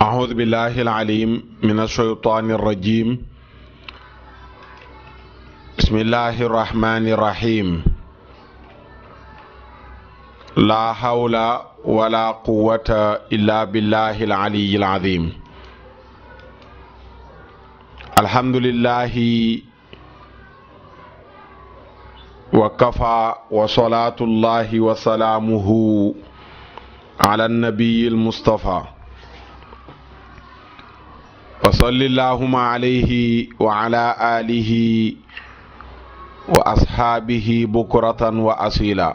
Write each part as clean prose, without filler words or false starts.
أعوذ بالله العليم من الشيطان الرجيم. بسم الله الرحمن الرحيم. لا حول ولا قوة إلا بالله العلي العظيم. الحمد لله وكفى وصلاة الله وسلامه على النبي المصطفى وصل اللهم عليه وعلى آله وأصحابه بكرة وأصيلا.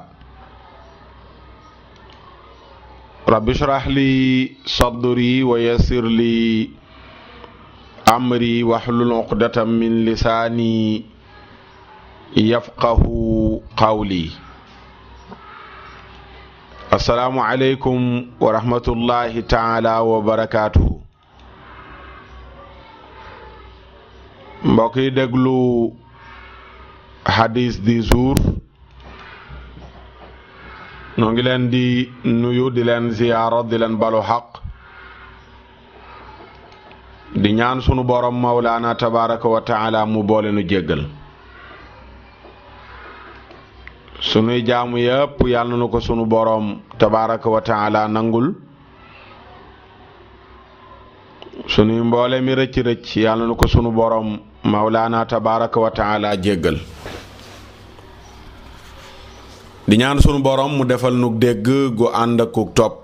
رب اشرح لي صدري ويسر لي أمري واحلل عقدة من لساني يفقه قولي. السلام عليكم ورحمة الله تعالى وبركاته. mbokk yi déglu hadis du jour ñoo ngi leen di nuyu di leen ziyaara di leen balu xaq di ñaan sunu borom mawlaana tabaraka wa taala mu boole nu jéggal sunuy jaamu yépp yàlla na ko sunu borom tabaraka wa taala nangul sunuy mboole mi rëcc rëcc yàlla na ko sunu borom mawlaana tabaraka wa taala jéggal di ñaan sunu borom mu defal nu dégg gu ànd ak topp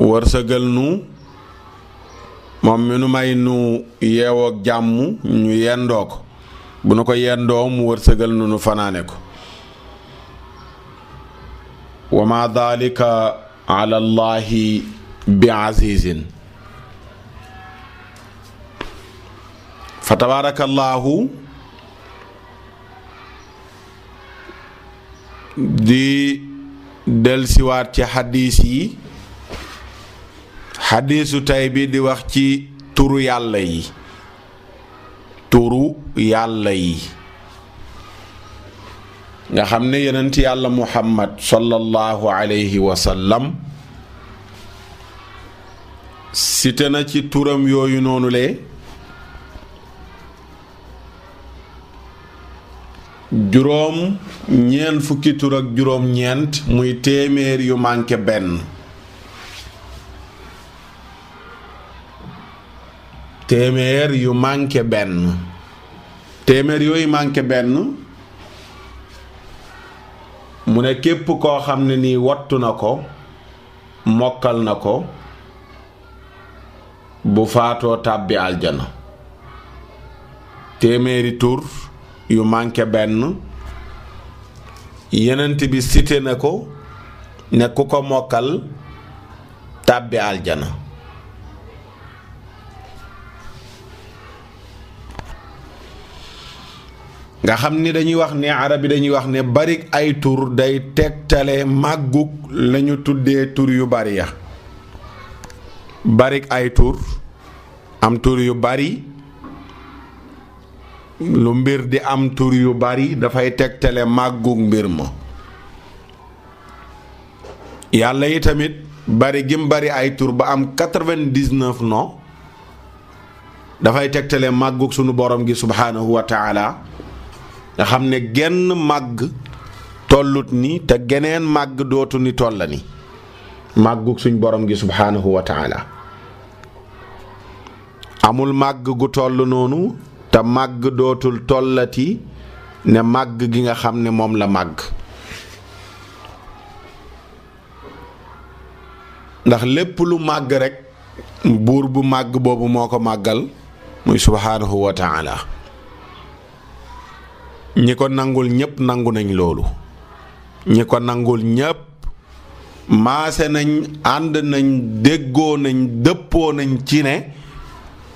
wërsëgal nu moom mi nu may nu yeewoo ak jàmm ñu yendoo ko bu nu ko yendoo mu wërsëgal nu fanaane ko wa ma dalika ala allahi bi azizin. fa tabarakallahu di delsiwaat ci xadiis yi. xadiisu tay bi di wax ci turu yàlla yi nga xam ne yonent yàlla muhammad sallallahu alayhi wa sallam cité na ci turam yooyu noonu le juróom ñeent fukki tur ak juróom ñeent muy téeméer yu manqué benn. téeméer yu manqué benn. téeméer yooyu manqué benn mu ne képp koo xam ne nii wattu na ko mokkal na ko bu faatoo tàbbi aljana. téeméeri tur yu manqué benn yenent bi cité na ko ne ku ko mokkal tàbbi aljana. nga xam ni dañuy wax ne arab yi dañuy wax ne bari ay tur day tegtale màggug lañu tuddee tur yu bari ya. bari ay tur am tur yu bari lu mbir di am tur yu bari dafay tegtale màggug mbir ma. yàlla yi tamit bari gim bari ay tur ba am 99 non dafay tegtale màggug sunu borom gi subhaanahu wa taala nga xam ne genn màgg tollut ni te geneen màgg dootu ni tolla ni màggug suñ borom gi subhaanahu wa taala. amul màgg gu toll noonu te màgg dootul tollati ne màgg gi nga xam ne moom la màgg. ndax lépp lu màgg rekk buur bu màgg boobu moo ko màggal muy subhaanahu wa taala. ñi ko nangul ñépp nangu nañ loolu. ñi ko nangul ñépp maase nañ ànd nañ déggoo nañ dëppoo nañ ci ne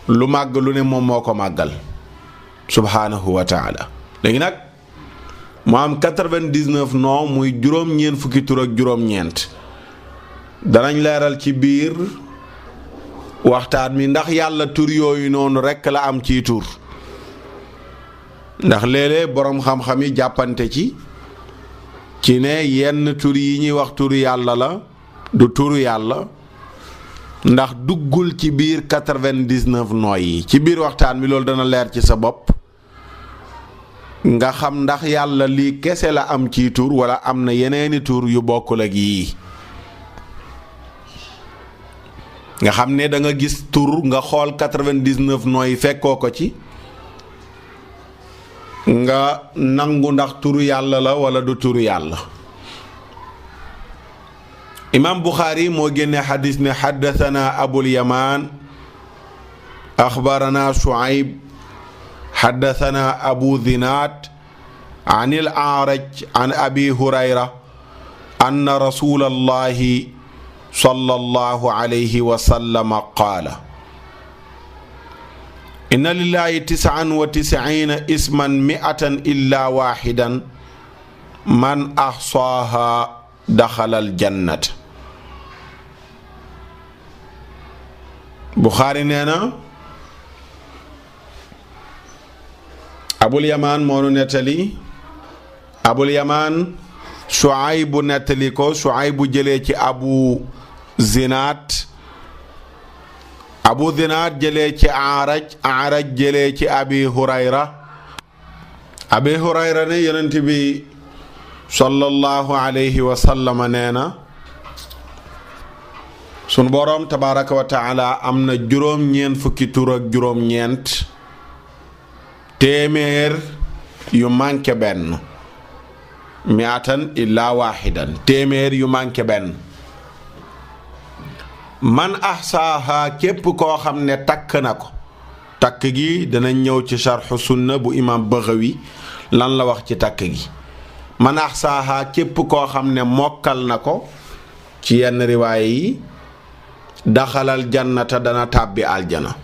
lu màgg lu ne moom moo ko màggal subhaanahu wa taala. léegi nag mu am 99 non muy juróom-ñeent fukki tur ak juróom-ñeent danañ leeral ci biir waxtaan mi ndax yàlla tur yooyu noonu rekk la am ciy tur. ndax léeg-léeg boroom xam-xam yi jàppante ci ne yenn tur yi ñuy wax turu yàlla la du turu yàlla ndax duggul ci biir 99 nooy yi. ci biir waxtaan bi loolu dana leer ci sa bopp nga xam ndax yàlla lii kese la am ci tur wala am na yeneeni tur yu bokkul ak yii. nga xam ne da nga gis tur nga xool 99 nooy fekkoo ko ci nga nangu ndax turu yàlla la wala du turu yàlla. imaam Buxaari moo génne xadis ne xaddathana abul yamaan axbarana Shuayb xaddathana abu zinaad an il aaraj an abi hurayra anna rasulallahi sallallahu alayhi wa sallam qaala inna lillahi 99 isman mi'atan illa waahidan man ahsaaha daxala aljannata. Buxaari nee na abul yamaan moo nu nettali. abul yamaan Shuayb bu nettali ko. Shuayb bu jëlee ci abu zinaat. abu zinaat jëlee ci aaraj. aaraj jëlee ci abi hurayra. abi hurayra ne yonent bi sallallahu alayhi wa sallam nee na sunu boroom tabaaraka wa taala am na juróom-ñeent fukki tur ak juróom-ñeent téeméer yu manqué benn. miatan illa waahidan téeméer yu manqué benn. man ahsaaha képp koo xam ne takk na ko. takk gi dana ñëw ci sharxu sunna bu imam Baxawi lan la wax ci takk gi. man ahsaaha képp koo xam ne mokkal na ko ci yenn riwaaya yi daxalal jannata dana tàbbi aljana.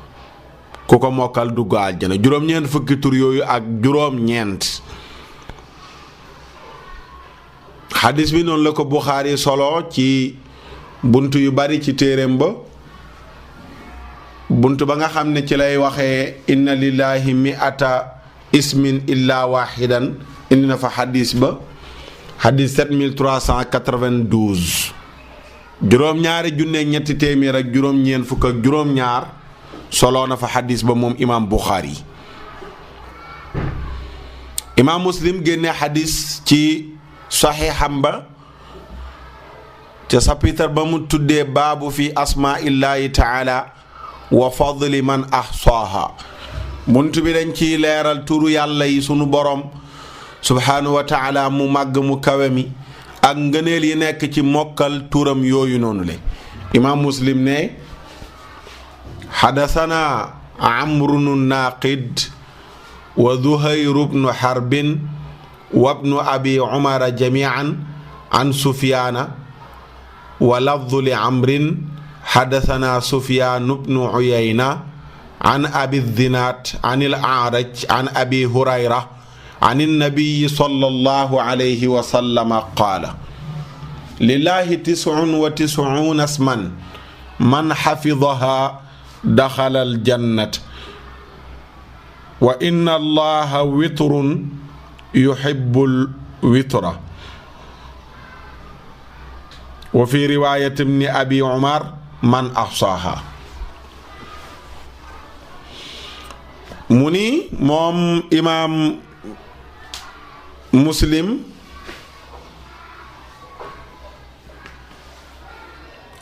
ku ko mokkal dugg aljana. juróom-ñeent fukki tur yooyu ak juróom-ñeent. xadis bi noonu la ko Buxaari solo ci bunt yu bari ci téeréem ba. bunt ba nga xam ne ci lay waxee inna lillahi mi'ata ismin illa waahidan indi na fa xadis ba. xadis 7392. juróom-ñaari junne ñetti téeméer ak juróom-ñeent fukk ak juróom-ñaar solo na fa xadis ba moom imaam Buxaari. imaam Muslim génne xadis ci saxiixam ba ca chapitre ba mu tuddee baabu fi asmaa'illahi taala wa fadli man ahsaaha. bunt bi dañ ciy leeral turu yàlla yi sunu borom subhaanahu wa taala mu màgg mu kawe mi ak ngëneel yi nekk ci mokkal turam yooyu noonu le. imaam Muslim ne xadasanaa amrun naaqid wa zuhayru bnu xarbin wa bnu abi umara jamiican an sufyaana wa lafdu li amrin xadasanaa sufyaanu bnu uyayna an abi zinaat an il aaraj an abi hurayra an innabiyi sallallahu alayhi wa sallam qaala lillahi 99 isman man xafidaha daxala aljannata wa inna allaha witrun yuhibbul witra. wa fi riwaayati ibni abi umar man ahsaaha. mu ni moom imaam Muslim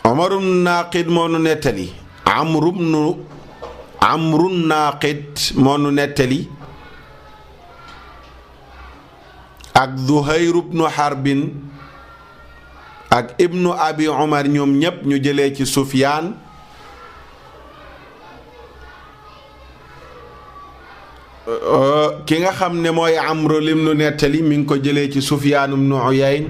Umarun Naaqid moo nu nettali. Amrun Naaqid moo nu nettali ak Zuhayr ibnu Harbin ak ibnu Abi Umar ñoom ñépp ñu jëlee ci Sufyaan ki nga xam ne mooy Amru lim nu nettali mi ngi ko jëlee ci Sufyaan ibnu Uyayn.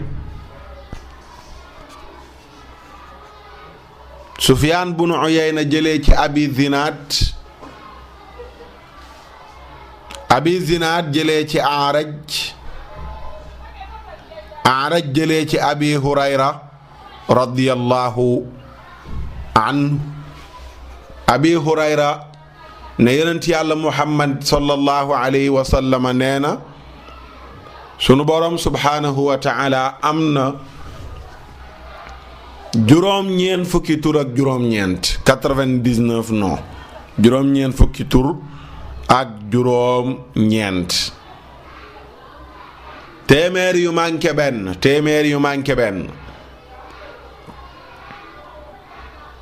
Sufyaan ibnu Uyayna jëlee ci Abi Zinaad. Abi Zinaad jëlee ci Aaraj. Aaraj jëlee ci Abi Hurayra radiyallahu anhu. Abi Hurayra ne yonent yàlla Muhammad sallallahu alayhi wa sallam nee na sunu borom subhaanahu wa ta'ala am na juróom-ñeent fukki tur ak juróom-ñeent 99 non juróom-ñeent fukki tur ak juróom-ñeent téeméer yu manqué benn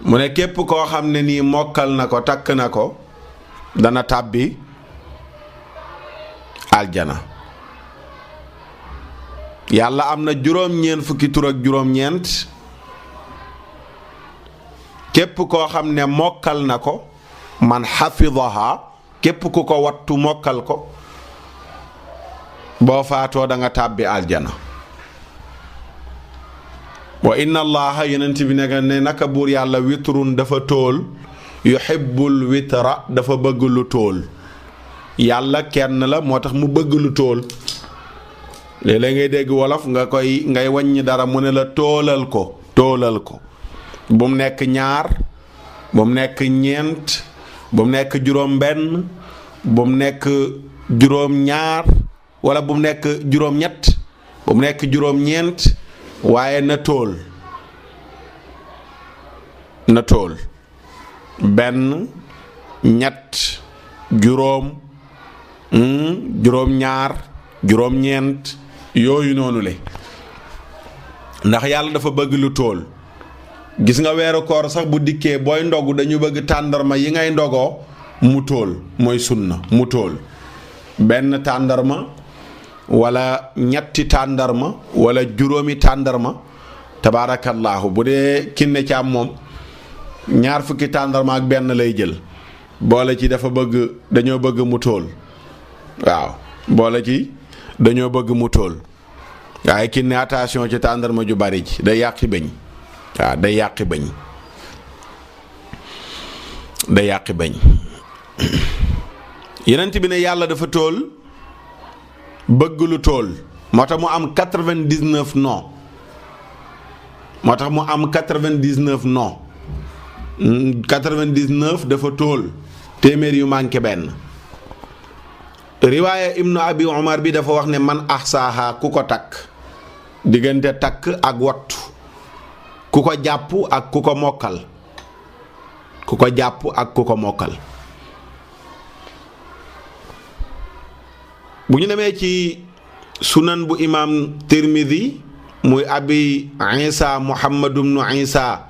mu ne képp koo xam ne nii mokkal na ko takk na ko dana tàbbi aljana. yàlla am na juróom-ñeent fukki tur ak juróom-ñeent képp koo xam ne mokkal na ko man xafidaha képp ku ko wattu mokkal ko boo faatoo da nga tàbbi aljana. wa inna allaha yonent bi ne naka buur yàlla witrun dafa tóol yuhibbul witra dafa bëgg lu tóol. yàlla kenn la moo tax mu bëgg lu tóol. léeg-léeg ngay dégg wolof ngay wàññi dara mu ne la tóolal ko bu mu nekk ñaar bu mu nekk ñeent bu mu nekk juróom benn bu mu nekk juróom ñaar wala bu mu nekk juróom ñett bu mu nekk juróom ñeent waaye na tóol benn ñett juróom juróom ñaar juróom ñeent yooyu noonu le ndax yàlla dafa bëgg lu tóol. gis nga weeru koor sax bu dikkee booy ndogu dañu bëgg tàndarma yi ngay ndogoo mu tóol mooy sunna mu tóol benn tàndarma wala ñetti tàndarma wala juróomi tàndarma tabaarakallaahu. bu dee kinne caam moom ñaar fukki tàndarma ak benn lay jël boole ci dañoo bëgg mu tóol. waaw boole ci dañoo bëgg mu tóol waaye kinne attention ci tàndarma ju bari ji day yàqi bëñ. waaw day yàqi bañ yenent bi ne yàlla dafa tóol bëgg lu tóol moo tax mu am 99 non moo tax mu am 99 non 99 dafa tóol téeméer yu manqué benn. riwaaya ibnu abi umar bi dafa wax ne man ahsaaha ku ko takk diggante takk ak wattu ku ko jàpp ak ku ko mokkal bu ñu demee ci sunan bu imam tirmidhi muy abi isa muhammad ibnu isa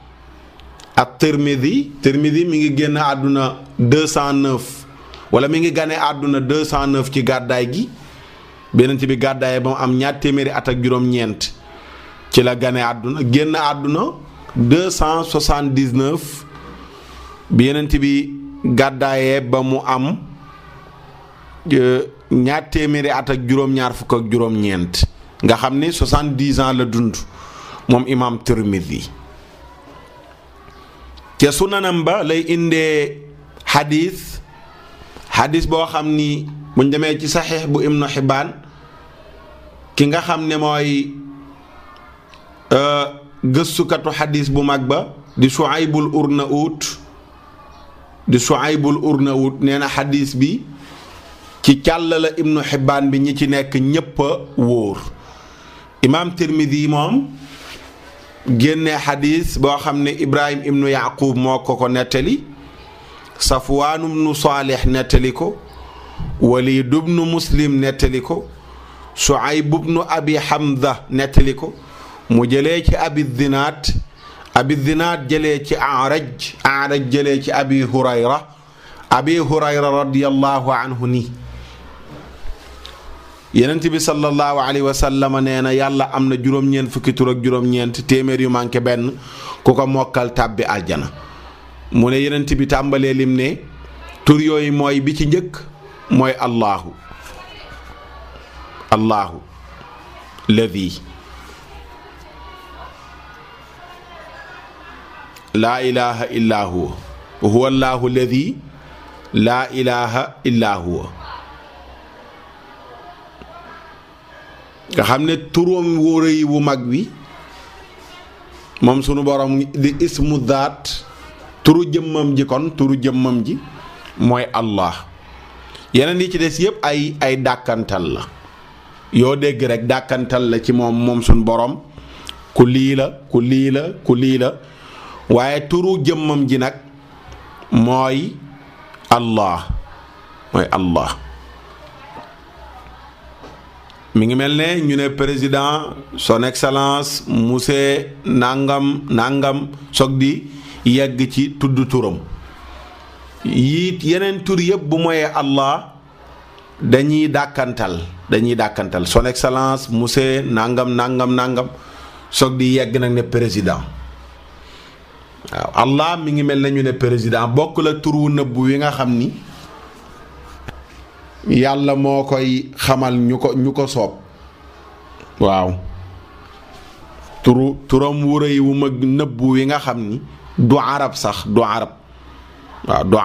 ak tirmidhi mi ngi génn àdduna 209 wala mi ngi gane àdduna 209 ci gàddaay gi benent bi gàddaay ba mu am ñaar téeméeri at ak juróom-ñeent ci la gane àdduna génn àdduna 279 bi yenent bi gàddaayee ba mu am ñaar téeméeri at ak juróom-ñaar fukk ak juróom-ñeent nga xam ni 70 ans la dund moom imam Tirmidhi te sunanam ba lay indee xadis boo xam ni buñ demee ci saxiix bu Ibnu Xibbaan ki nga xam ne mooy gëstukatu xadis bu mag ba di Shuaybul Urnaut nee na xadis bi ci càll la Ibnu Xibbaan bi ñi ci nekk ñépp a wóor. imaam Tirmidi moom génne xadis boo xam ne Ibrahim ibnu Yaqub moo ko nettali, Safwaan ibnu Saalix nettali ko, Waliid ibnu Muslim nettali ko, Shuayb ibnu Abi Hamza nettali ko, mu jëlee ci Abi Zinaad jëlee ci A'raj jëlee ci Abi Hurayra radiyallahu anhu ni Yonent bi sallallahu alayhi wa sallam nee na yàlla am na juróom-ñeent fukki tur ak juróom-ñeent téeméer yu manqué benn ku ko mokkal tàbbi aljana. mu ne Yonent bi tàmbalee lim ne tur yooyu mooy bi ci njëkk mooy Allahu ladhi laa ilaha illa huwa Allahu ladhi laa ilaha illa huwa. nga xam ne turam wóora yi wu mag wi moom sunu borom di ismu daat turu jëmmam ji mooy Allah. yeneen yi ci des yépp ay dàkkantal la yoo dégg rek dàkkantal la ci moom sunu borom ku lii la ku lii la ku lii la waaye turu jëmmam ji nag mooy Allah mi ngi mel ne ñu ne président son excellence monsieur nangam soog di yegg ci tudd turam yiit yeneen tur yëpp bu mooyee Allah dañuy dàkkantal son excellence monsieur nangam soog di yegg nag ne président waaw Allah mi ngi mel ne ñu ne président bokk la tur wu nëbbu wi nga xam ni yàlla moo koy xamal ñu ko soob waaw turam wu rëy wu mag nëbbu wi nga xam ni du arab waaw du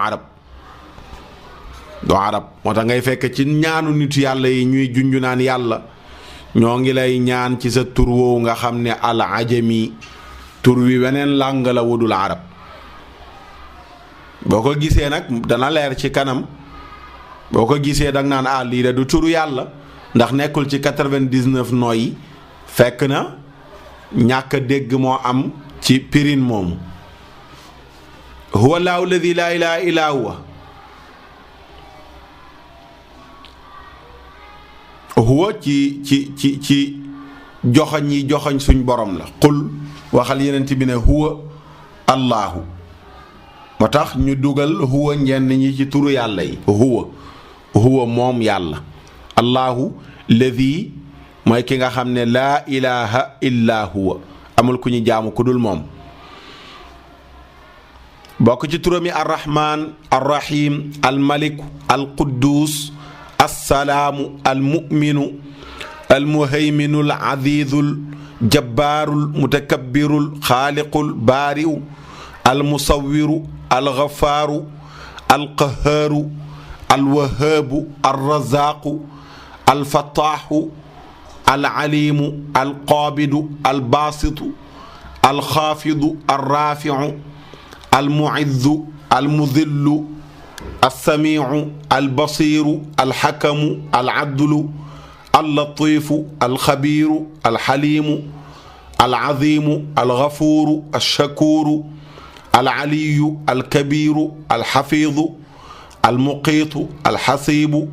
arab moo tax ngay fekk ci ñaanu nitu yàlla yi ñuy junju naan yàlla ñoo ngi lay ñaan ci sa tur woowu nga xam ne al ajami tur wi weneen làng la wudul arab boo ko gisee nag dana leer ci kanam boo ko gisee danga naan lii de du turu yàlla ndax nekkul ci 99 nooyi fekk na ñàkk a dégg moo am ci pirin moomu huwa laahu alladi laa ilaaha illaa huwa ci joxoñ yi joxoñ suñ borom la qul waxal yenent bi ne huwa allahu moo tax ñu dugal huwa ñenn ñi ci turu yàlla yi huwa moom yàlla allahu ladi mooy ki nga xam ne laa ilaha illa huwa amul ku ñu jaamu ku dul moom bokk ci turam yi arrahman arrahim almaliku alquddus assalaamu almuminu almuhayminu alazizu aljabbaaru almutakabbiru alxaaliqu albaari'u almusawiru algafaaru alqahaaru alwahaabu alrazaaqu alfataaxu alcaliimu alqaabidu albaasitu alxaafidu alraaficu almucizzu almudillu alsamiicu albasiiru alxakamu alcadlu allatiifu alxabiiru alxaliimu alcaziimu algafuuru alshakuuru alcaliyu alkabiiru alxafiidu almuqiitu alxasiibu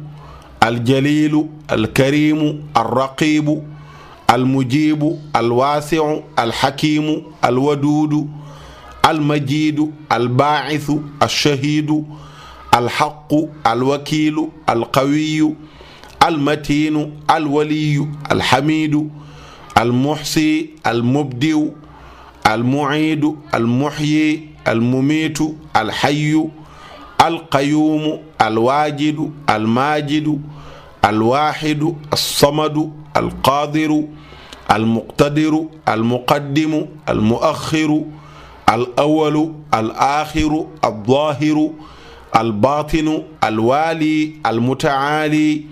aljaliilu alkariimu alraqiibu almujiibu alwaasicu alxakiimu alwaduudu almajiidu albaacisu alshahiidu alxaqu alwakiilu alqawiyu almatiinu alwaliyu alxamiidu almuxsi almubdiu almuciidu almuxyi almumiitu alxayu alqayuumu alwaajidu almaajidu alwaaxidu alsamadu alqaadiru almuqtadiru almuqaddimu almuaxiru alawalu alaaxiru aldaahiru albaatinu alwaali almutacaali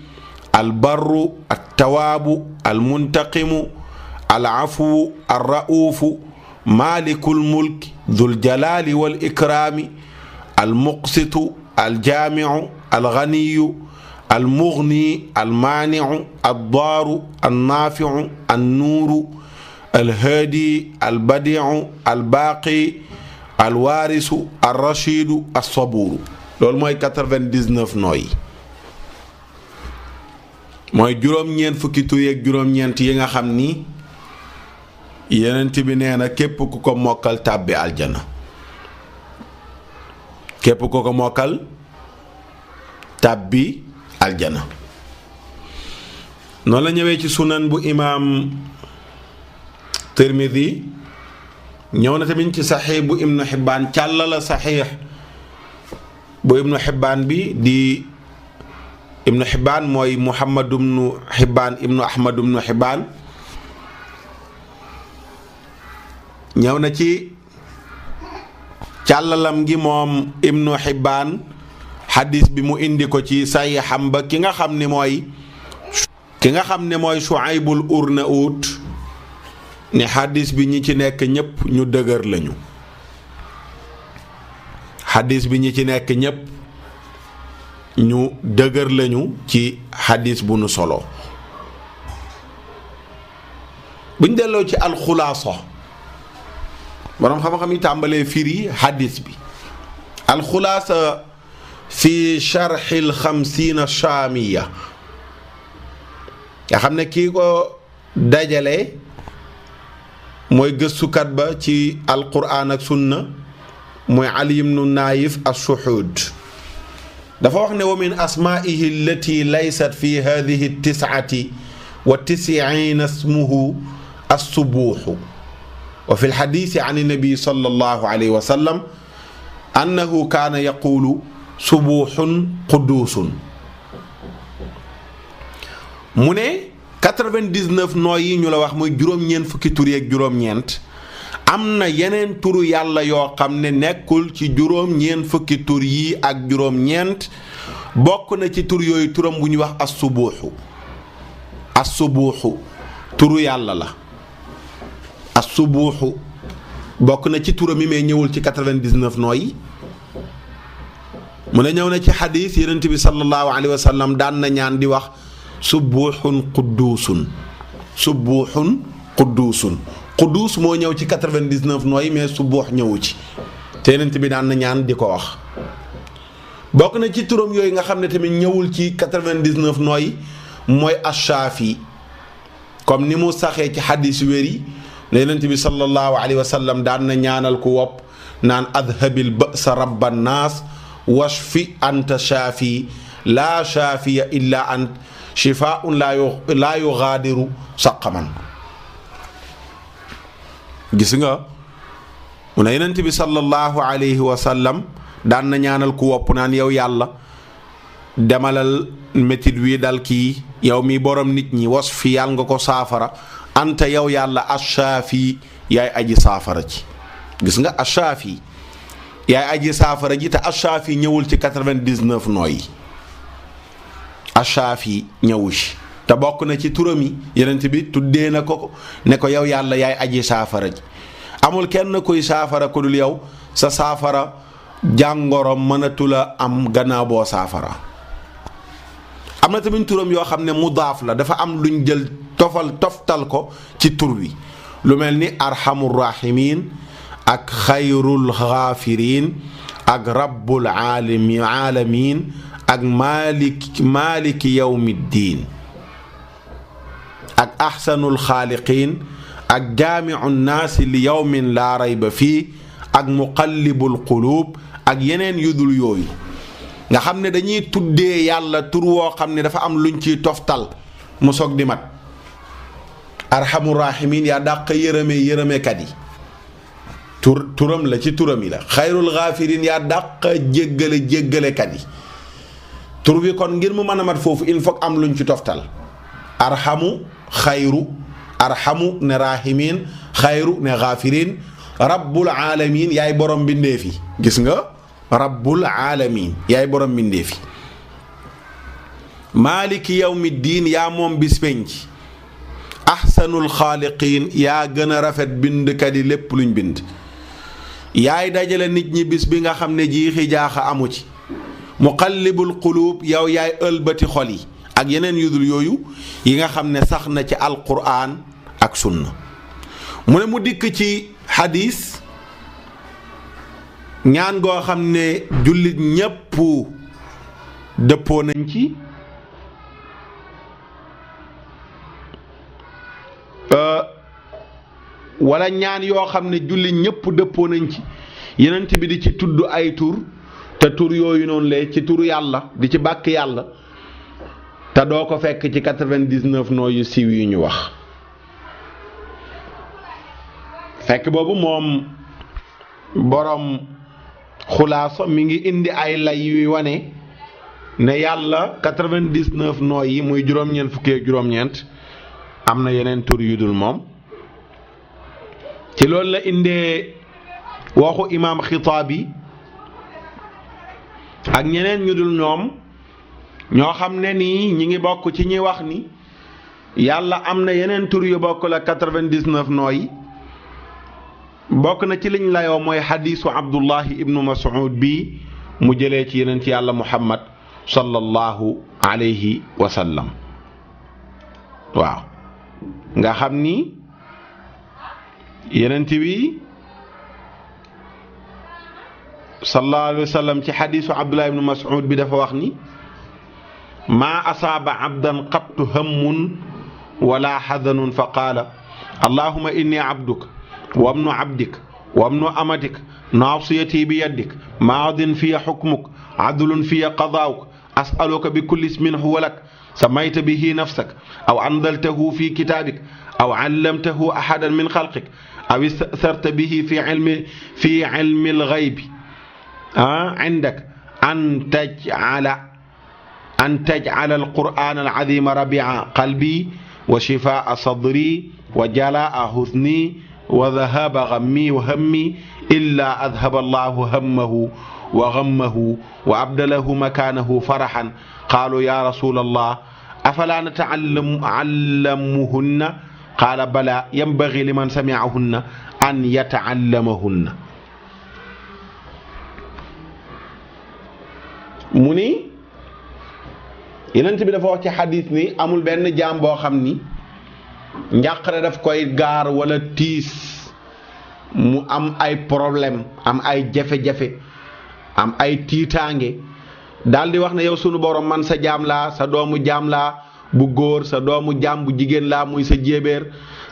albarru altawaabu almuntaqimu alcafuwu alra'uufu maaliku lmulk duljalaali walikraami almuqsitu aljaamicu alganiyu almugni almaanicu addaaru annaaficu annuuru alhaadi albadiicu albaaqi alwaarisu alrashiidu alsabuuru loolu mooy 99 nooyi mooy juróom-ñeent fukki tur yeeg juróom-ñeent yi nga xam ni yenent bi nee na képp ku ko mokkal tàbbi aljana képp ku ko mokkal tàbbi aljana noonu la ñëwee ci sunan bu imaam Tirmidi ñëw na tamit ci saxiix bu ibnu Xibbaan càlla la saxiix bu ibnu Xibbaan bi di ibnu Xibbaan mooy Muhammad ibnu Xibbaan ibnu Ahmad ibnu Xibbaan ñëw na ci càllalam gi moom ibnu Xibbaan xadis bi mu indi ko ci saxiixam ba ki nga xam ne mooy Shuaybul Arnaout ni xadis bi ñi ci nekk ñépp ñu dëgër lañu xadis bi ñi ci nekk ñépp ñu dëgër lañu ci xadis bu nu solo buñ delloo ci alxulaasa borom xam-xam yi tàmbalee firi hadis bi alxulaasa fi charxi alxamsiina chaamiya nga xam ne kii ko dajale mooy gëstukat ba ci alquran ak sunna mooy Ali ibnu Naayif as-Suhuud dafa wax ne wa min asmaa'ihi allati laysat fi haadihi tis'ati wa tis'iina ismuhu as-subuuhu wa fi al-hadiisi an an-nabi sallallahu alayhi wa sallam annahu kaana yaquulu subuuhun quduusun mu ne 99 nooy yi ñu la wax muy juróom-ñeent fukki tur yeeg juróom-ñeent am na yeneen turu yàlla yoo xam ne nekkul ci juróom-ñeent fukki tur yi ak juróom-ñeent bokk na ci tur yooyu turam bu ñuy wax as-subuuxu turu yàlla la as-subuuxu bokk na ci turam yi mais ñëwul ci 99 nooy yi mu ne ñëw na ci xadiis yonent bi sallallahu alayhi wa sallam daan na ñaan di wax subuuxun qudduusun quddus moo ñëw ci 99 nooy mais subuux ñëwu ci te yonent bi daan na ñaan di ko wax bokk na ci turam yooyu nga xam ne tamit ñëwul ci 99 nooy mooy ashaafi comme ni mu saxee ci xadiis wér yi la yonent bi sallallahu alayhi wa sallam daan na ñaanal ku wopp naan adhabil ba'sa rabban naas washfi anta shaafi laa shaafiya illa ant shifaa'un laa yugaadiru saqaman gis nga mu ne yonent bi sallallahu alayhi wa sallam daan na ñaanal ku wopp naan yow yàlla demalal métit wi dal kii yow mi borom nit ñi wasfi yàlla nga ko saafara anta yow yàlla ashaafi yaay aji saafara ci gis nga ashaafi yaay aji saafara ji te ashaafi ñëwul ci 99 nooy ashaafi ñëwu ci te bokk na ci turam yi yonent bi tuddee na ko ne ko yow yàlla yaay aji saafara ji amul kenn kuy saafara ku dul yow sa saafara jàngoro mënatula am gannaaw boo saafara am na tamit turam yoo xam ne mudaaf la dafa am luñ jël toftal ko ci tur wi lu mel ni arhamur rahimin ak xayrul xaafiriin ak rabbul alamin ak maliki yawmiddiin ak ahsanul xaaliqiin ak jaamiu naasi li yawmin laa rayba fii ak muqallibul quluub ak yeneen yudul yooyu nga xam ne dañuy tuddee yàlla tur woo xam ne dafa am luñ ciy toftal mu soog di mat arhamur raahimiin yaa dàq yërëmekat yi turam la ci turam yi la xayrul xaafiriin yaa dàq jéggalekat yi tur bi kon ngir mu mën a mat foofu il faut am luñ ci toftal arhamu xayru arhamu ne rahimin xayru ne xaafirin rabbul alamin yaay borom mbindeef yi gis nga rabbul alamin yaay borom mbindeef yi maliki yawmi diin yaa moom bis penc ahsanul xaaliqiin yaa gën a rafet bindkat yi lépp luñ bind yaay dajale nit ñi bis bi nga xam ne jiixi jaaxa amu ci muqallibul quluub yow yaay ëlbati xol yi ak yeneen yudul yooyu yi nga xam ne sax na ci alquran ak sunna mu ne mu dikk ci xadiis ñaan goo xam ne jullit ñépp dëppoo nañ ci wala ñaan yoo xam ne jullit ñépp dëppoo nañ ci yenent bi di ci tudd ay tur te tur yooyu noonu la ci turu yàlla di ci bàkk yàlla te doo ko fekk ci 99 noo yu siiw yu ñu wax fekk boobu moom borom xulaasa mi ngi indi ay lay yuy wane ne yàlla 99 noo yi muy juróom-ñeent fukki ak juróom-ñeent am na yeneen tur yu dul moom ci loolu la indee waxu imaam Xitaabi ak ñeneen ñu dul ñoom ñoo xam ne nii ñi ngi bokk ci ñi wax ni yàlla am na yeneen tur yu bokk la 99 nooyi bokk na ci liñ layoo mooy xadiisu Abdullahi ibnu Mas'ud bi mu jëlee ci yeneen ci yàlla Muhammad sallallahu alayhi wa sallam waaw nga xam ni yenent bi sallallahu alayhi wa sallam ci xadiisu Abdullah ibn Mas'ud bi dafa wax ni maa asaaba abdan qattu hammun wala xadanun fa qaala allahuma inni abduka wabnu abdik wabnu amatik naasiyati bi yaddik maadin fiya xukmuk adlun fiya qadaawuk asaluka bi kulli ismin huwa lak samayta bihi nafsak aw anzaltahu fi kitaabik aw allamtahu ahadan min xalqik aw istasarta bihi fi ilmi alxaybi indak an tajcala alqur'ana alazima rabia qalbi wa shifaa sadri wa jalaa huzni wa dhahaba ghammi wa hammi illa adhaba allahu hammahu wa ghammahu wa abdalahu makanahu farahan qaalu ya rasul allah afala nata'allamuhunna qaala bala yanbaghi liman sami'ahunna an yata'allamahunna. mu ni Yonent bi dafa wax ci xadiis ni amul benn jaam boo xam ni njàqare daf koy gaar wala tiis mu am ay problème am ay jafe-jafe am ay tiitaange daal di wax ne yow sunu borom man sa jaam laa sa doomu jaam laa bu góor sa doomu jaam bu jigéen laa muy sa jéebéer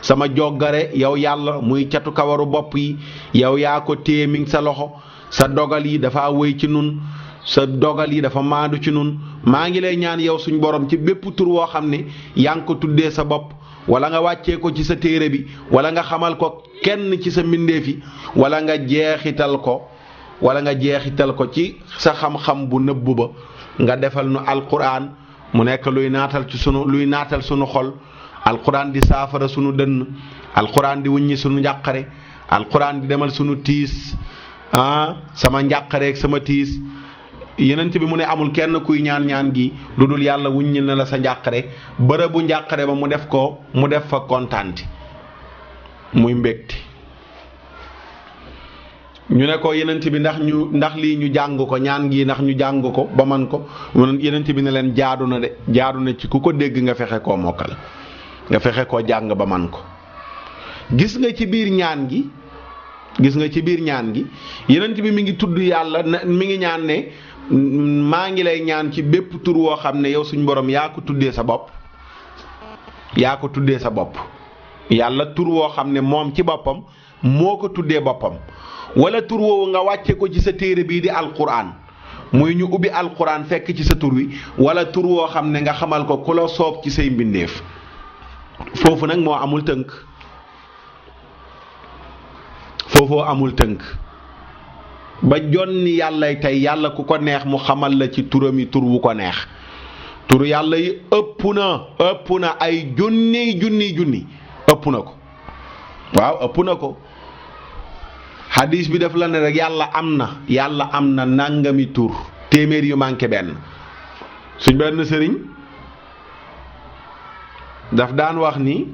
sama joggare yow yàlla muy catu kawaru bopp yi yow yaa ko téye mi ngi sa loxo sa dogal yi dafa wéy ci nun sa dogal yi dafa maandu ci nun maa ngi lay ñaan yow suñ borom ci bépp tur woo xam ne yaa ngi ko tuddee sa bopp wala nga wàccee ko ci sa téere bi wala nga xamal ko kenn ci sa mbindeef yi wala nga jeexital ko ci sa xam-xam bu nëbbu ba nga defal nu alquran mu nekk luy naatal sunu xol alquran di saafara sunu dënn alquran di wuññi sunu njàqare alquran di demal sunu tiis sama njàqare ak sama tiis. Yonent bi mu ne amul kenn kuy ñaan gi lu dul yàlla wuññi na la sa njàqare bërëbu njàqare ba mu def fa kontaante muy mbégte. ñu ne ko Yonent bi ndax lii ñu jàng ko ñaan gi ndax ñu jàng ko ba man ko Yonent bi ne leen jaadu na ci ku ko dégg nga fexe koo mokkal nga fexe koo jàng ba man ko. gis nga ci biir ñaan gi Yonent bi mi ngi tudd yàlla mi ngi ñaan ne maa ngi lay ñaan ci bépp tur woo xam ne yow suñ borom yaa ko tuddee sa bopp yàlla tur woo xam ne moom ci boppam moo ko tuddee boppam wala tur woowu nga wàcce ko ci sa téere bii di alquran muy ñu ubbi alquran fekk ci sa tur wi wala tur woo xam ne nga xamal ko ku la soob ci say mbindeef foofu nag moo amul tënk foofoo amul tënk ba jonni yàlla tey yàlla ku ko neex mu xamal la ci turam yi tur wu ko neex tur yàlla yi ëpp na ay junni ëpp na ko waaw ëpp na ko hadis bi daf la ne rek yàlla am na nangami tur téeméer yu manqué benn suñ benn sëriñ daf daan wax ni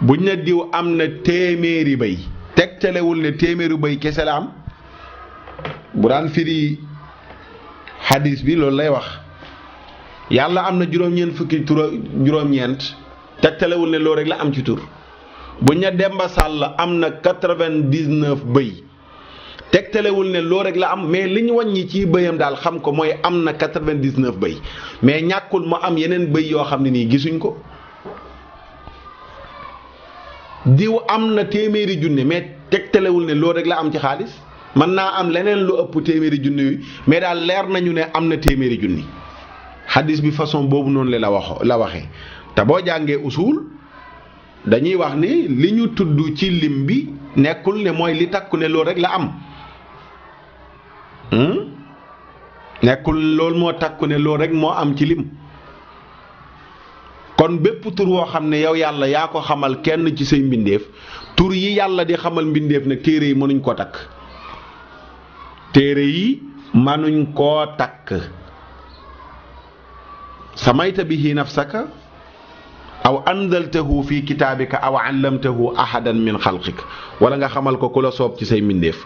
buñ ne diw am na téeméeri bëy tegtalewul ne téeméeri bëy kese la am bu daan firi hadis bi loolu lay wax yàlla am na juróom-ñeent fukki tur juróom-ñeent tegtalewul ne loolu rek la am ci tur buñ ne Demba Sall am na 99 bëy tegtalewul ne loolu rek la am mais li ñu wàññi ci bëyam daal xam ko mooy am na 99 bëy mais ñàkkul mu am yeneen bëy yoo xam ne nii gisuñ ko. diw am na téeméeri junne mais tegtalewul ne loolu rek la am ci xaalis mën naa am leneen lu ëpp téeméeri junne yi mais daal leer nañu ne am na téeméeri junni xadis bi façon boobu noonu la waxee te boo jàngee usul dañuy wax ni li ñu tudd ci lim bi nekkul ne mooy li takku ne loolu rek la am nekkul loolu moo takku ne loolu rek moo am ci lim. kon bépp tur woo xam ne yow yàlla yaa ko xamal kenn ci say mbindeef tur yi yàlla di xamal mbindeef nag téere yi mënuñ koo takk samayta bihi nafsaka aw anzaltahu fi kitaabika aw allamtahu ahadan min xalqik wala nga xamal ko ku la soob ci say mbindeef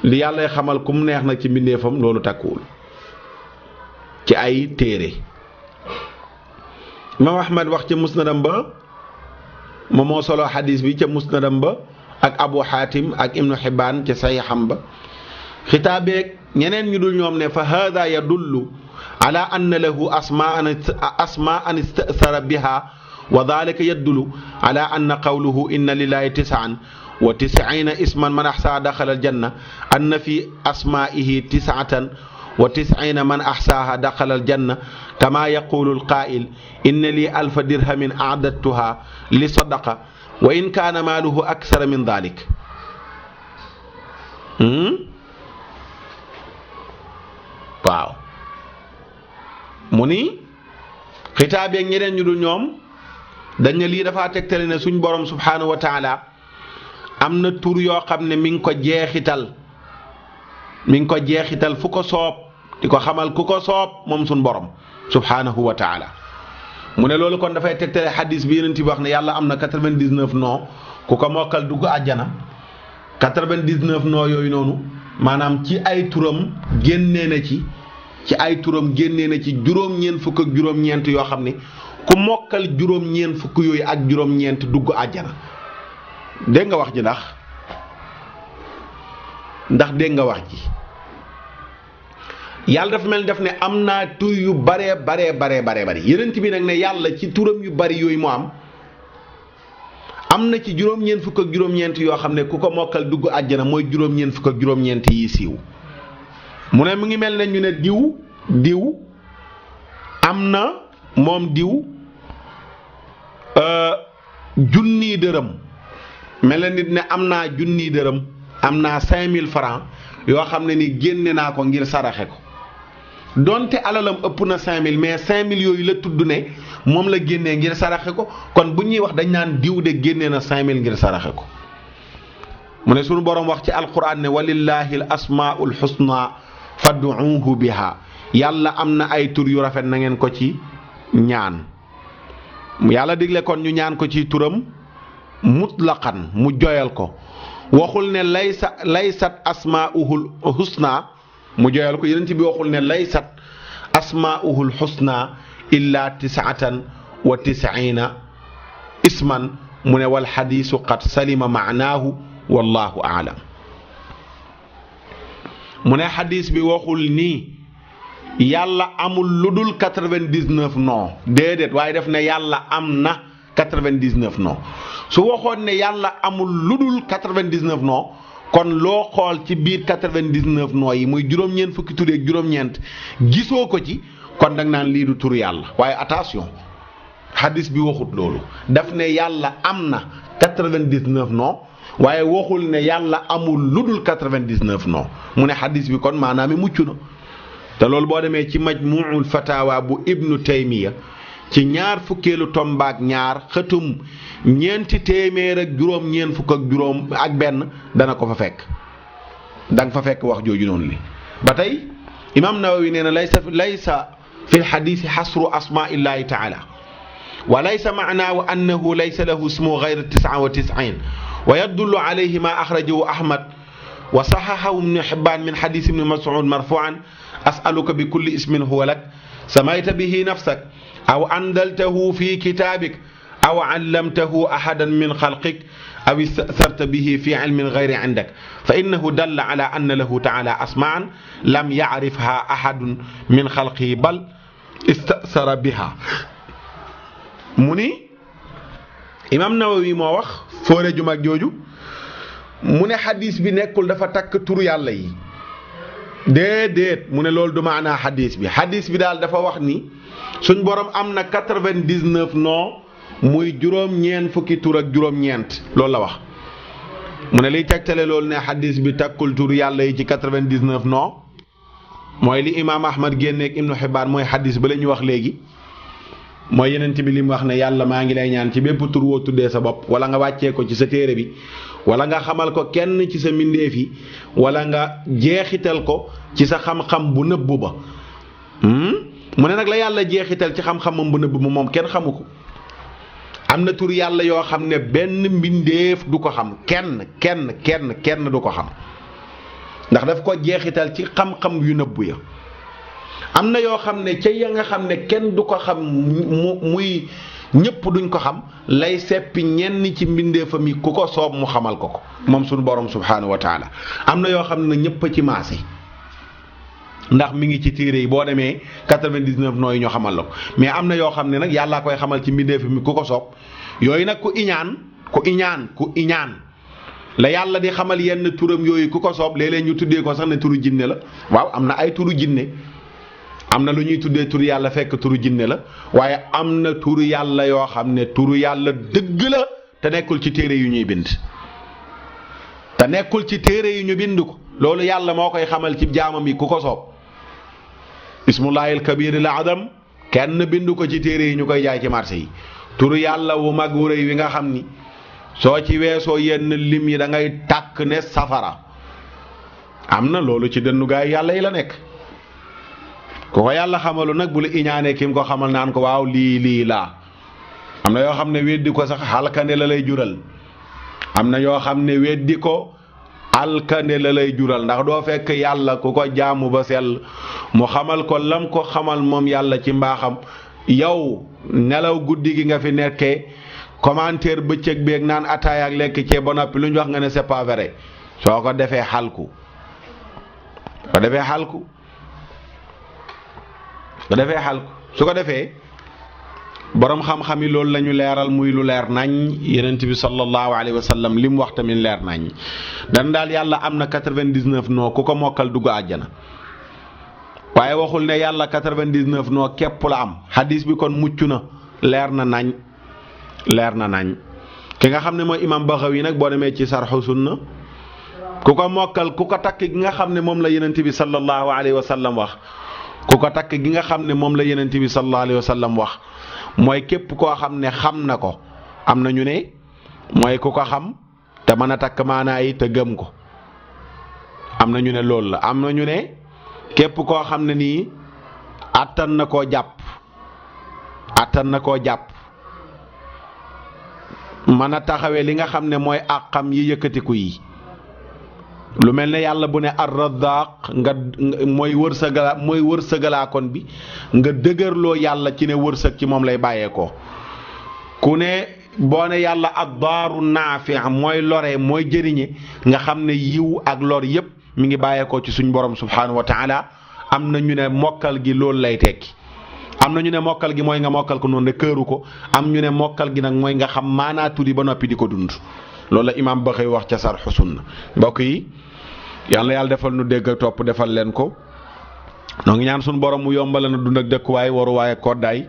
li yàllay xamal ku mu neex nag ci mbindeefam loolu takkuwul ci ay téere Imam Ahmad wax ci musnadam ba moom moo solo xadis bi ca musnadam ba ak Abu Xaatim ak Ibnu Xibbaan ca saxiixam ba xitaabeeg ñeneen ñu dul ñoom ne fa hada yadullu ala anna lahu asmaan istasara biha wa dalika yadullu ala anna qawluhu inna lillahi tisaan wa tis'iina isman man axsaa daxala aljanna anna fi asmaihi tisatan wa tis'iina man axsaaha daxala aljanna kama yaqulu alqaa'il inna li alfa dirhamin a'dadtuha li sadaqa wa in kaana maaluhu aksara min dalik waaw mu ni xitaab yeeg ñeneen ñu dul ñoom dañ ne lii dafa tegtale ne suñ borom subhanahu wa taala am na tur yoo xam ne mi ngi ko jeexital fu ko soob di ko xamal ku ko soob moom suñ borom subhanahu wa taala mu ne loolu kon dafay tegtale xadis bi Yonent bi wax ne yàlla am na 99 noo ku ko mokkal dugg àjjana 99 noo yooyu noonu maanaam ci ay turam génnee na ci ay turam génnee na ci juróom-ñeent fukk ak juróom-ñeent yoo xam ne ku mokkal juróom-ñeent fukk yooyu ak juróom-ñeent dugg àjjana dégg nga wax ji ndax dégg nga wax ji yàlla dafa mel ni def ne am naa tur yu baree bari Yonent bi nag ne yàlla ci turam yu bari yooyu mu am na ci juróom-ñeent fukk ak juróom-ñeent yoo xam ne ku ko mokkal dugg àjjana mooy juróom-ñeent fukk ak juróom-ñeent yi siiw mu ne mu ngi mel ne ñu ne diw am na moom diw junniy dërëm mel na nit ne am naa junniy dërëm am naa 5000 francs yoo xam ne ni génne naa ko ngir saraxe ko donte alalam ëpp na 5000 mais 5000 yooyu la tudd ne moom la génnee ngir saraxe ko kon bu ñuy wax dañ naan diw de génnee na 5000 ngir saraxe ko mu ne sunu borom wax ci alquran ne walillahi al asmaul husna fad'uuhu biha yàlla am na ay tur yu rafet na ngeen ko ci ñaan yàlla digle kon ñu ñaan ko ci turam mutlaqan mu joyal ko waxul ne laysat asmaa'uhul husna mu joyal ko Yonent bi waxul ne laysat asmaa'uhul husna illa 99 isman mu ne wal hadiisu qad salima maanaahu wallahu a'lam mu ne xadis bi waxul ni yàlla amul lu dul 99 non déedéet waaye def ne yàlla am na 99 non su waxoon ne yàlla amul lu dul 99 non kon loo xool ci biir 99 non yi muy juróom-ñeent fukki tur ak juróom-ñeent gisoo ko ci kon da nga naan lii du tur yàlla waaye attention xadis bi waxut loolu daf ne yàlla am na 99 non waaye waxul ne yàlla amul lu dul 99 non mu ne xadis bi kon maanaam mucc na te loolu boo demee ci majmuul fatawa bu ibnu taymiya ci ñaar fukkeelu tombaak ñaar xëtum ñeenti téeméer ak juróom ñeent fukk ak juróom ak benn dana ko fa fekk da nga fa fekk wax jooju noonu li ba tey imam nawawi nee na laysa fi lxadisi xasru asmaillahi taala wa laysa maanaahu annahu laysa lahu ismu gayra 99 wa yadullu alayhi ma axrajahu ahmad wa saxaxahu ibnu xibbaan min xadis ibni mas'ud marfuan asaluka bi kulli ismin huwa lak samayta bihi nafsak aw andaltahu fi kitaabik aw allamtahu ahadan min xalqik aw istasarta bihi fi ilmin gayri indak fa innahu dalla ala anna lahu taala asmaan lam yacrifha ahadun min xalqihi bal istasara biha mu ni imam nawawi moo wax foore ju mag jooju mu ne xadis bi nekkul dafa takk turu yàlla yi déedéet mu ne loolu du maanaa xadis bi daal dafa wax ni suñ borom am na 99 non muy juróom-ñeent fukki tur ak juróom-ñeent loolu la wax mu ne liy tegtale loolu ne xadis bi takkul turu yàlla yi ci 99 non mooy li imaam ahmad génneeg ibnu xibbaan mooy xadis ba la ñu wax léegi mooy yeneen bi li mu wax ne yàlla maa ngi lay ñaan ci bépp tur woo tuddee sa bopp wala nga wàccee ko ci sa téere bi wala nga xamal ko kenn ci sa mbindeef yi wala nga jeexital ko ci sa xam-xam bu nëbbu ba mu ne nag la yàlla jeexital ci xam-xamam bu nëbbu ba moom kenn xamu ko am na tur yàlla yoo xam ne benn mbindeef du ko xam kenn du ko xam ndax daf ko jeexital ci xam-xam yu nëbbu ya am na yoo xam ne ca ya nga xam ne kenn du ko xam muy ñëpp duñ ko xam lay seppi ñenn ci mbindeefam yi ku ko soob mu xamal ko moom suñu borom subhaanahu wa taala am na yoo xam ne ñëpp a ci maase ndax mi ngi ci téere yi boo demee 99 nooy ñoo xamal la ko mais am na yoo xam ne nag yàllaa koy xamal ci mbindeefam mi ku ko soob yooyu nag ku iñaan la yàlla di xamal yenn turam yooyu ku ko soob léeg-léeg ñu tuddee ko sax ne turu jinne la waaw am na ay turu jinne am na lu ñuy tuddee turu yàlla fekk turu jinne la waaye am na turu yàlla yoo xam ne turu yàlla dëgg la te nekkul ci téere yu ñuy bind te nekkul ci téere yu ñu bind ko loolu yàlla moo koy xamal ci jaamam yi ku ko soob ismullahil kabir la adam kenn bind ko ci téere yi ñu koy jaay ci marché yi turu yàlla wu mag wu rëy wi nga xam ni soo ci weesoo yenn lim yi da ngay tàkk ne safara am na loolu ci dënnu gaay yàlla yi la nekk ku ko yàlla xamalu nag bu la iñaanee kim ko xamal naan ko waaw lii laa am na yoo xam ne weddi ko sax alkande la lay jural am na yoo xam ne weddi ko alkande la lay jural ndax doo fekk yàlla ku ko jaamu ba sell mu xamal ko lam ko xamal moom yàlla ci mbaaxam yow nelaw guddi gi nga fi nekkee commentaire bëccëg beeg naan ataaya ak lekk cee ba noppi lu ñu wax nga ne c'est pas vrai soo ko defee xalku su ko defee borom xam-xam yi loolu la ñu leeral muy lu leer nañ Yonent bi sallallahu alayhi wa sallam li mu wax tamit leer nañ dan daal yàlla am na 99 noo ku ko mokkal dugg àjjana waaye waxul ne yàlla 99 noo képp la am hadis bi kon mucc na leer na nañ ki nga xam ne mooy imam Baxawi nag boo demee ci sarxu sunna ku ko mokkal ku ko takk gi nga xam ne moom la Yonent bi sallallahu alayhi wa sallam wax ku ko takk gi nga xam ne moom la Yonent bi sallallahu alayhi wa sallam wax mooy képp koo xam ne xam na ko am na ñu ne mooy ku ko xam te mën a takk maanaa yi te gëm ko am na ñu ne loolu la am na ñu ne képp koo xam ne nii attan na koo jàpp mën a taxawee li nga xam ne mooy àqam yi yëkkatiku yi lu mel ne yàlla bu ne ar-Razzaq nga mooy wërsëgalaakoon bi nga dëgërloo yàlla ci ne wërsëg ci moom lay bàyyeekoo ku ne boo ne yàlla ad-Daaru Naafi mooy lore mooy jëriñe nga xam ne yiw ak lor yépp mi ngi bàyyeekoo ci suñ borom subhaanahu wa taala am na ñu ne mokkal gi loolu lay tekki am na ñu ne mokkal gi mooy nga mokkal ko noonu ne këru ko am ñu ne mokkal gi nag mooy nga xam maanaa turi ba noppi di ko dund loolu la imaam Baxawi wax ca sarxu sunna mbokk yi yàlla defal nu dégg ak topp defal leen ko noo ngi ñaan suñu borom mu yombal na dund ak dëkkuwaay waruwaay ak koddaay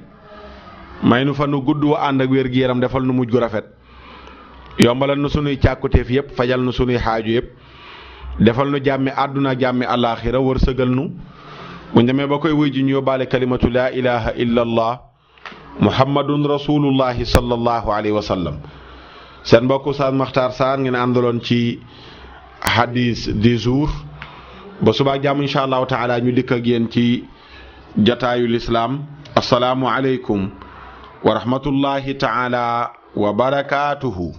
may nu fa nu gudd wa ànd ak wér gi yaram defal nu mujj gu rafet yombalal nu sunuy càkkuteef yépp fajal nu sunuy xaaju yépp defal nu jàmmi àdduna jàmmi alaaxira wërsëgal nu bu ñu demee ba koy wuy ji ñu yóbbaale kalimatu laa ilaha illa allah muhammadun rasulullahi sallallahu alayhi wa sallam seen mbokk Oustaz Makhtar Sarr ngeen àndaloon ci hadis du jour ba subaa jàmm incha allahu taala ñu dikk ak yéen ci jataayu lislaam asalaamu aleykum wa rahmatullahi taala wa barakaatuhu